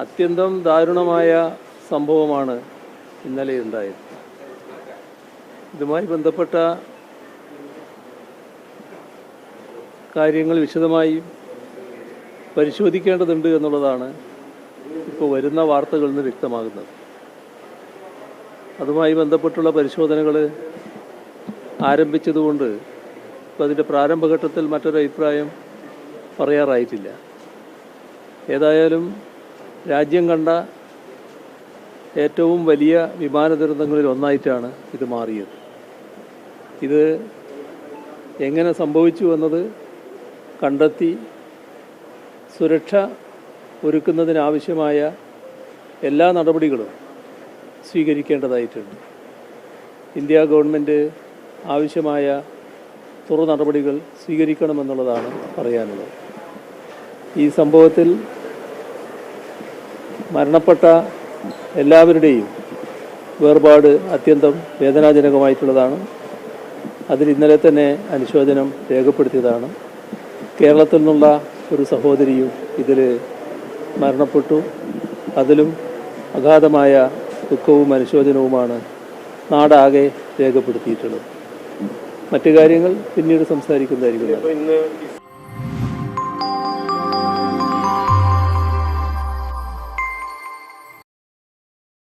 അത്യന്തം ദാരുണമായ സംഭവമാണ് ഇന്നലെ ഉണ്ടായത്. ഇതുമായി ബന്ധപ്പെട്ട കാര്യങ്ങൾ വിശദമായി പരിശോധിക്കേണ്ടതുണ്ട് എന്നുള്ളതാണ് ഇപ്പോൾ വരുന്ന വാർത്തകളിൽ നിന്ന് വ്യക്തമാകുന്നത്. അതുമായി ബന്ധപ്പെട്ടുള്ള പരിശോധനകൾ ആരംഭിച്ചതുകൊണ്ട് ഇപ്പോൾ അതിൻ്റെ പ്രാരംഭഘട്ടത്തിൽ മറ്റൊരു അഭിപ്രായം പറയാറായിട്ടില്ല. ഏതായാലും രാജ്യം കണ്ട ഏറ്റവും വലിയ വിമാന ദുരന്തങ്ങളിൽ ഒന്നായിട്ടാണ് ഇത് മാറിയത്. ഇത് എങ്ങനെ സംഭവിച്ചു എന്നത് കണ്ടെത്തി സുരക്ഷ ഒരുക്കുന്നതിനാവശ്യമായ എല്ലാ നടപടികളും സ്വീകരിക്കേണ്ടതായിട്ടുണ്ട്. ഇന്ത്യ ഗവൺമെൻറ് ആവശ്യമായ തുടർ നടപടികൾ സ്വീകരിക്കണമെന്നുള്ളതാണ് പറയാനുള്ളത്. ഈ സംഭവത്തിൽ മരണപ്പെട്ട എല്ലാവരുടെയും വേർപാട് അത്യന്തം വേദനാജനകമായിട്ടുള്ളതാണ്. അതിൽ ഇന്നലെ തന്നെ അനുശോചനം രേഖപ്പെടുത്തിയതാണ്. കേരളത്തിൽ നിന്നുള്ള ഒരു സഹോദരിയും ഇതിൽ മരണപ്പെട്ടു. അതിലും അഗാധമായ ദുഃഖവും അനുശോചനവുമാണ് നാടാകെ രേഖപ്പെടുത്തിയിട്ടുള്ളത്. മറ്റു കാര്യങ്ങൾ പിന്നീട് സംസാരിക്കുന്നതായിരിക്കും.